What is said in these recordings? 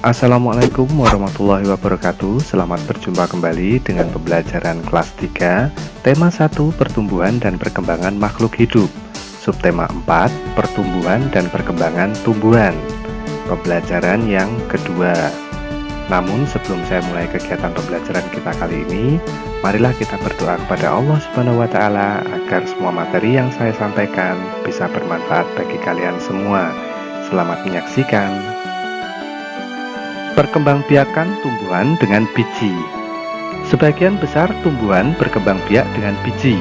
Assalamualaikum warahmatullahi wabarakatuh. Selamat berjumpa kembali dengan pembelajaran kelas 3, tema 1 pertumbuhan dan perkembangan makhluk hidup, subtema 4 pertumbuhan dan perkembangan tumbuhan, pembelajaran yang kedua. Namun sebelum saya mulai kegiatan pembelajaran kita kali ini, marilah kita berdoa kepada Allah Subhanahu wa Ta'ala agar semua materi yang saya sampaikan bisa bermanfaat bagi kalian semua. Selamat menyaksikan. Perkembangbiakan tumbuhan dengan biji. Sebagian besar tumbuhan berkembang biak dengan biji.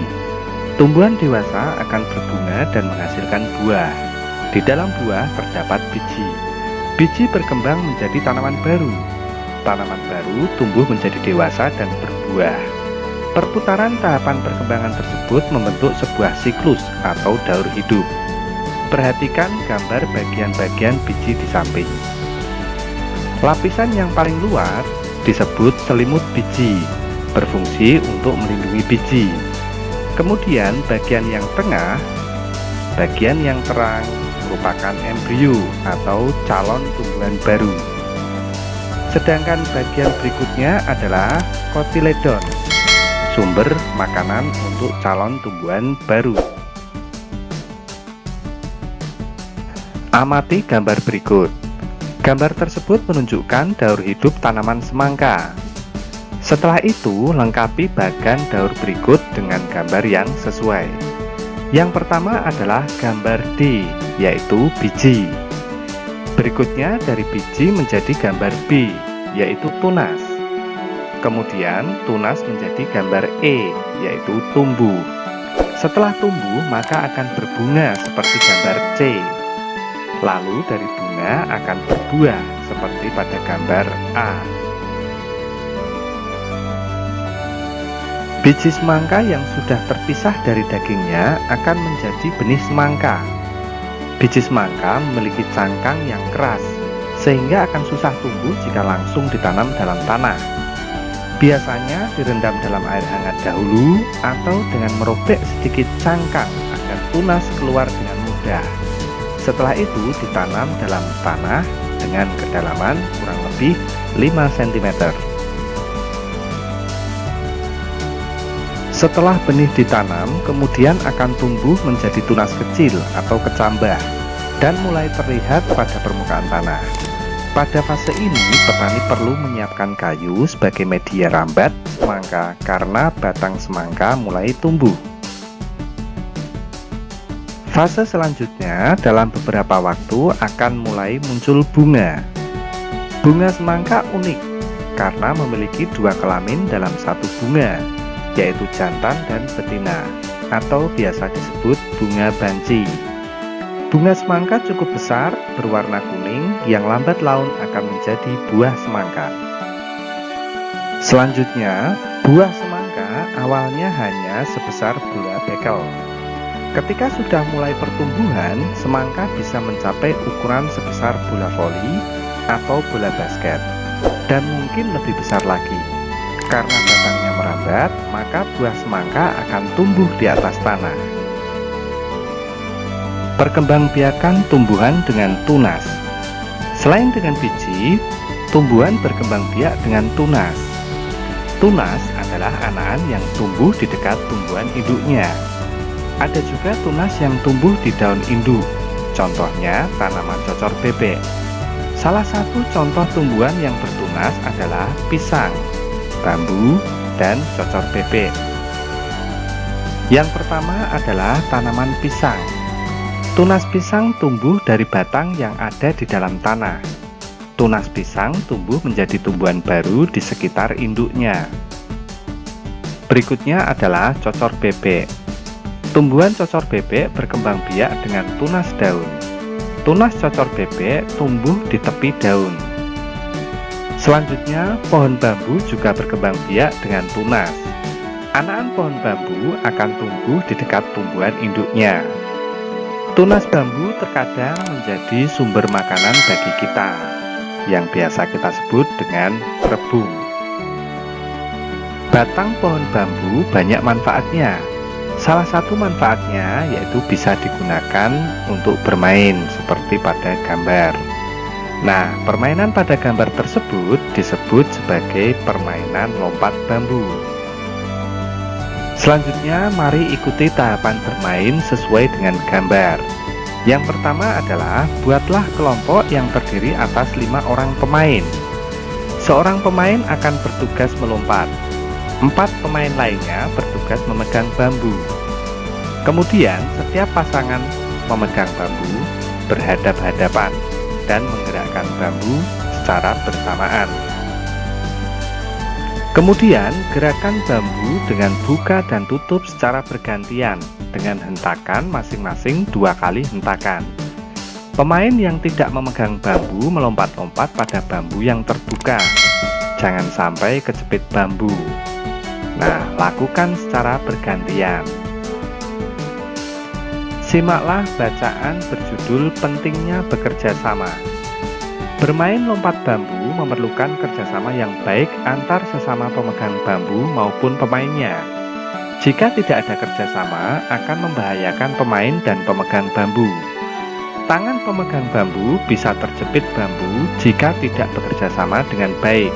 Tumbuhan dewasa akan berbunga dan menghasilkan buah. Di dalam buah terdapat biji. Biji berkembang menjadi tanaman baru. Tanaman baru tumbuh menjadi dewasa dan berbuah. Perputaran tahapan perkembangan tersebut membentuk sebuah siklus atau daur hidup. Perhatikan gambar bagian-bagian biji di samping. Lapisan yang paling luar disebut selimut biji, berfungsi untuk melindungi biji. Kemudian bagian yang tengah, bagian yang terang merupakan embrio atau calon tumbuhan baru. Sedangkan bagian berikutnya adalah kotiledon, sumber makanan untuk calon tumbuhan baru. Amati gambar berikut. Gambar tersebut menunjukkan daur hidup tanaman semangka. Setelah itu, lengkapi bagan daur berikut dengan gambar yang sesuai. Yang pertama adalah gambar D, yaitu biji. Berikutnya dari biji menjadi gambar B, yaitu tunas. Kemudian tunas menjadi gambar E, yaitu tumbuh. Setelah tumbuh, maka akan berbunga seperti gambar C. Lalu dari bunga akan berbuah seperti pada gambar A. Biji semangka yang sudah terpisah dari dagingnya akan menjadi benih semangka. Biji semangka memiliki cangkang yang keras, sehingga akan susah tumbuh jika langsung ditanam dalam tanah. Biasanya direndam dalam air hangat dahulu atau dengan merobek sedikit cangkang agar tunas keluar dengan mudah. Setelah itu ditanam dalam tanah dengan kedalaman kurang lebih 5 cm. Setelah benih ditanam, kemudian akan tumbuh menjadi tunas kecil atau kecambah dan mulai terlihat pada permukaan tanah. Pada fase ini, petani perlu menyiapkan kayu sebagai media rambat semangka karena batang semangka mulai tumbuh. Fase selanjutnya, dalam beberapa waktu akan mulai muncul bunga. Bunga semangka unik karena memiliki dua kelamin dalam satu bunga, yaitu jantan dan betina, atau biasa disebut bunga banci. Bunga semangka cukup besar, berwarna kuning, yang lambat laun akan menjadi buah semangka. Selanjutnya, buah semangka awalnya hanya sebesar bola bekel. Ketika sudah mulai pertumbuhan, semangka bisa mencapai ukuran sebesar bola voli atau bola basket, dan mungkin lebih besar lagi. Karena batangnya merambat, maka buah semangka akan tumbuh di atas tanah. Perkembangbiakan tumbuhan dengan tunas. Selain dengan biji, tumbuhan berkembang biak dengan tunas. Tunas adalah anakan yang tumbuh di dekat tumbuhan induknya. Ada juga tunas yang tumbuh di daun induk, contohnya tanaman cocor bebek. Salah satu contoh tumbuhan yang bertunas adalah pisang, bambu, dan cocor bebek. Yang pertama adalah tanaman pisang. Tunas pisang tumbuh dari batang yang ada di dalam tanah. Tunas pisang tumbuh menjadi tumbuhan baru di sekitar induknya. Berikutnya adalah cocor bebek. Tumbuhan cocor bebek berkembang biak dengan tunas daun. Tunas cocor bebek tumbuh di tepi daun. Selanjutnya, pohon bambu juga berkembang biak dengan tunas. Anakan pohon bambu akan tumbuh di dekat tumbuhan induknya. Tunas bambu terkadang menjadi sumber makanan bagi kita, yang biasa kita sebut dengan rebung. Batang pohon bambu banyak manfaatnya. Salah satu manfaatnya yaitu bisa digunakan untuk bermain seperti pada gambar. Nah, permainan pada gambar tersebut disebut sebagai permainan lompat bambu. Selanjutnya, mari ikuti tahapan bermain sesuai dengan gambar. Yang pertama adalah buatlah kelompok yang terdiri atas 5 orang pemain. Seorang pemain akan bertugas melompat. 4 pemain lainnya bertugas memegang bambu. Kemudian, setiap pasangan memegang bambu berhadap-hadapan dan menggerakkan bambu secara bersamaan. Kemudian, gerakan bambu dengan buka dan tutup secara bergantian dengan hentakan masing-masing 2 kali hentakan. Pemain yang tidak memegang bambu melompat-lompat pada bambu yang terbuka. Jangan sampai kejepit bambu. Nah, lakukan secara bergantian. Simaklah bacaan berjudul Pentingnya Bekerja Sama. Bermain lompat bambu memerlukan kerjasama yang baik antar sesama pemegang bambu maupun pemainnya. Jika tidak ada kerjasama, akan membahayakan pemain dan pemegang bambu. Tangan pemegang bambu bisa terjepit bambu jika tidak bekerja sama dengan baik.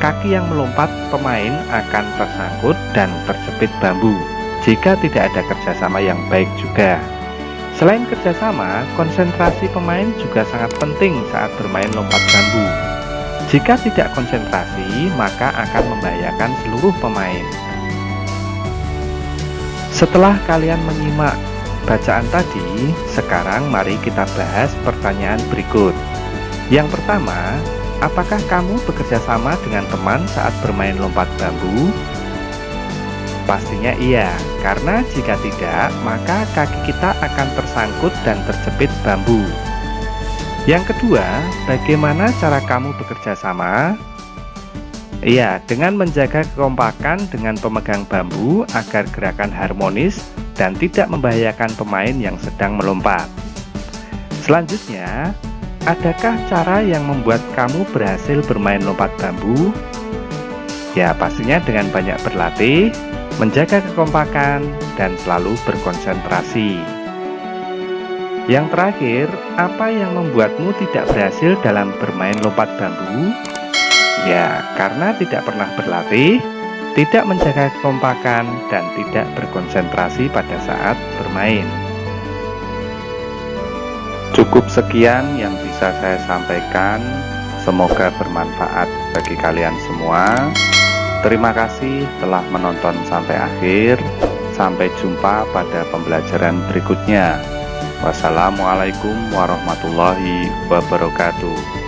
Kaki yang melompat pemain akan tersangkut dan terjepit bambu jika tidak ada kerjasama yang baik juga. Selain kerjasama, konsentrasi pemain juga sangat penting saat bermain lompat bambu. Jika tidak konsentrasi, maka akan membahayakan seluruh pemain. Setelah kalian menyimak bacaan tadi, sekarang mari kita bahas pertanyaan berikut. Yang pertama, apakah kamu bekerja sama dengan teman saat bermain lompat bambu? Pastinya iya, karena jika tidak, maka kaki kita akan tersangkut dan terjepit bambu. Yang kedua, bagaimana cara kamu bekerja sama? Iya, dengan menjaga kekompakan dengan pemegang bambu agar gerakan harmonis dan tidak membahayakan pemain yang sedang melompat. Selanjutnya, adakah cara yang membuat kamu berhasil bermain lompat bambu? Ya, pastinya dengan banyak berlatih, menjaga kekompakan, dan selalu berkonsentrasi. Yang terakhir, apa yang membuatmu tidak berhasil dalam bermain lompat bambu? Ya, karena tidak pernah berlatih, tidak menjaga kekompakan, dan tidak berkonsentrasi pada saat bermain. Cukup sekian yang bisa saya sampaikan. Semoga bermanfaat bagi kalian semua. Terima kasih telah menonton sampai akhir. Sampai jumpa pada pembelajaran berikutnya. Wassalamualaikum warahmatullahi wabarakatuh.